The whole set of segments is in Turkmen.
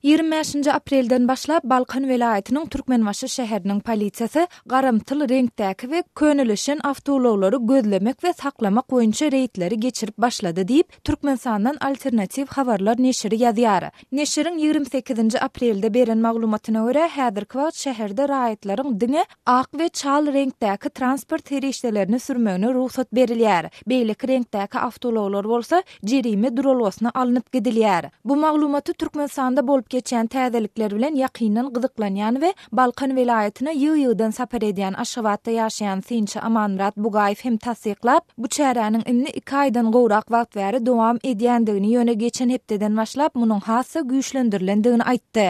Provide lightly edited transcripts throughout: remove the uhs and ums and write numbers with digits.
25 aprelden başlap Balkan welaýatynyň Türkmenbaşy şäheriniň polisiýasy garamtyl reňkdäki we könelişen awtoulaglary gözlemek we saklamak boýunça reýdleri geçirip başlady diýip Türkmenistandan alternatiw habarlar neşiri ýazýar. Neşiriň 28 aprelde beren maglumatyna görä häzirki wagt şäherde raýatlaryň diňe ak we çal reňkdäki transport herişdelerini sürmegine ruhsat berilýär. Beýleki reňkdäki awtoulaglar bolsa jerime durulgasyna alınıp gidilýär. Bu maglumaty Türkmenistanda bolup geçen täzelikler bilen ýakyndan gyzyklanýan we Balkan welaýatyna ýygy-ýygydan sapar edýän Aşgabatda ýaşaýan Sinçi Amanmurat Bugaýew hem tasdiklap, bu çäräniň inni 2 aýdan gowrak wagt bäri dowam edýändigini ýöne geçen hepdeden başlap munyň hassa güýçlendirilendigini aýtdy.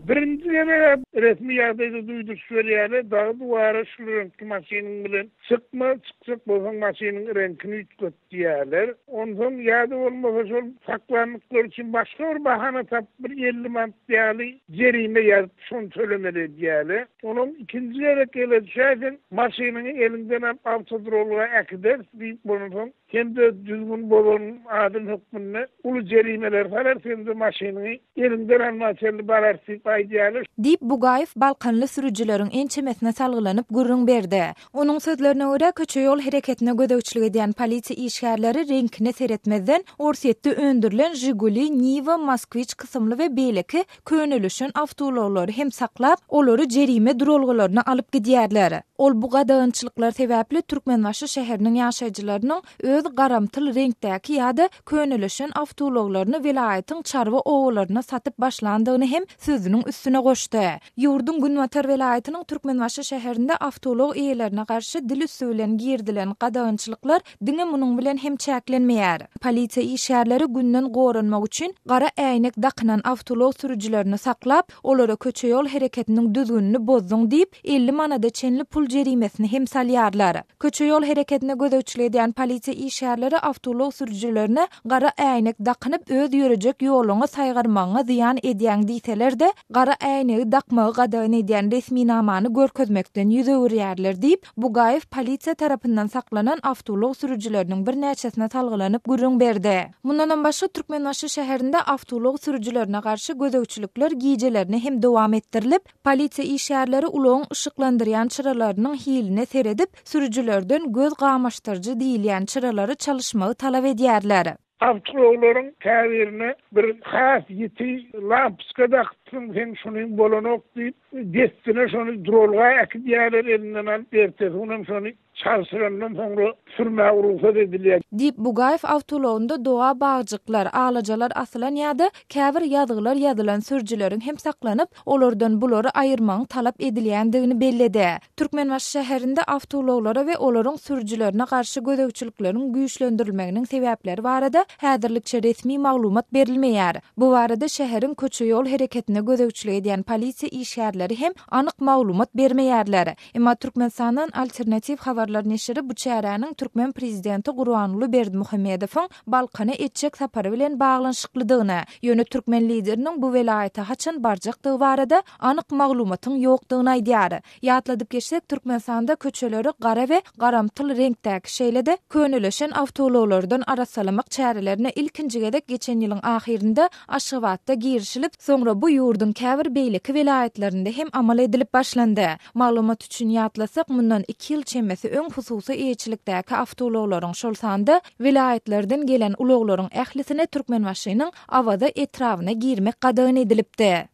Birinci yere resmi ýagdaýda duýduş söýleýär, dağı duvara şurunkly maşynyň bilen çıksak bolsaň maşynyň renkini ütköt diýerler. Ondan ýady bolmasa şol saklanmyklar üçin başga bir bahana tap bir 50 manat diýäli jerime ýazyp şonu tölemeli diýerler. Onuň ikinji yere gelýän maşynyny elinden alıp awtoulaglary äkider diýip bonuň hem de düzgün bolan adym hukmuna ulu jerimeler sarar, hem de maşynyny elinden almaçly bararsyk aýdýaly. Diýip Bugaýew Balkanly sürüjileriň ençemesine salgylanyp gurrun berdi. Onuň sözlerine görä köçe ýol hereketine gödäwçilik edýän polisiýa işgärleri reňkine seretmezden orsiýetde öndürilen Jiguli, Niva, Moskvich kysymly we beýleki könelişen awtoulaglary hem saklap, olary jerime durulgalaryna alyp gidýärler. Ol bu gadagynçylyklar sebäpli Türkmenbaşy şäheriniň ýaşaýjylarynyň öz garamtyl reňkdäki ýa-da könelişen awtoulaglaryny welaýatyň çarwa owalaryna satyp başlandygyny hem sözüniň üstüne goşdy. Ýurdun Günwatar welaýatynyň Türkmenbaşy şäherinde awtoulag eýelerine garşy dil üstü bilen girdilen gadagynçylyklar diňe munyň bilen hem çäklenmeýär. Polisiýa işgärleri günden gorunmak üçin gara äýnek dakynan awtoulag sürüjilerini saklap, olara köçe ýol hereketiniň düzgünlüğini bozduň diýip 50 manada çenli pul jerimesini hem salýarlar. Köçe ýol hereketine gödäwçilik edýän polisiýa işgärleri awtoulag sürüjilerine gara äýnek dakynyp öz ýörejek ýoluňa saýgarmagyna ziýan edýän diýseler-de gara äýnegi dakmagy gadagan edýän resmi namany görkezmekden ýüzegirýärler diýip Bugaýew polisiýa tarapyndan saklanan awtoulag sürüjileriniň bir näçesine salgylanyp gurrun berdi. Mundan başga Türkmenbaşy şäherinde awtoulag sürüjilerine garşy gödäwçilikler giýjelerini hem dowam etdirilip, polisiýa işgärleri ulagyň ışıklandyrýan çyralarynyň hiline seredip, sürüjilerden göz gamaşdyrjy diýilýän çyralary çalışmagy talap edýärler. Awtoulaglaryň täbirini bir has ýeti lampyska daktyň hem şunyň bolanok diýip destine şonu durulga äkidýärler, elinden alyp berdi. Onuň şonu çalsyrandan soňra sürmäge ruhsat edilýär. Diýip Bugaýew awtoulagynda doğa bagjyklar, ağlajalar asylan ýa-da käbir ýazgylar ýazylan sürüjileriň hem saklanyp, olardan bulary aýyrmagyň talap edilýändigini belledi. Türkmenbaşy şäherinde awtoulaglara we olaryň sürüjilerine garşy gödäwçilikleriň güýçlendirilmeginiň sebäpleri barada häzirlikçe resmi maglumat berilmeýär. Bu barada şäheriň köçe ýol hereketine gödäwçilik edýän polisiýa işgärleri hem anyk maglumat bermeýärler. Emma Türkmenistandan alternatiw habarlar neşiri bu çäräniň Türkmen prezidenti Gurbanuly Berdimuhammedowyň Balkana etjek sapary bilen baglanşyklydygyny, ýöne Türkmen lideriniň bu welaýata haçan barjakdygy barada anyk maglumatyň ýokdugyny aýdýar. Ýatladyp geçsek, Türkmenistanda köçeleri gara we garamtyl reňkdäki şeýlede könelişen awtoulaglardan arasalamak çärelerine ilkinji gedek geçen ýylyň ahirinde Aşgabatda girişilip, soňra bu ýurdun käbir beýleki welaýatlarynda hem amal edilip başlandy. Maglumat üçin ýatlasak, mundan 2 ýyl çemmesi öň hususy eýçilikdäki awtoulaglaryň şol sanda welaýatlardan gelen ulaglaryň ählisine Türkmenbaşynyň awada etrawyna girmek gadagan edilipdi.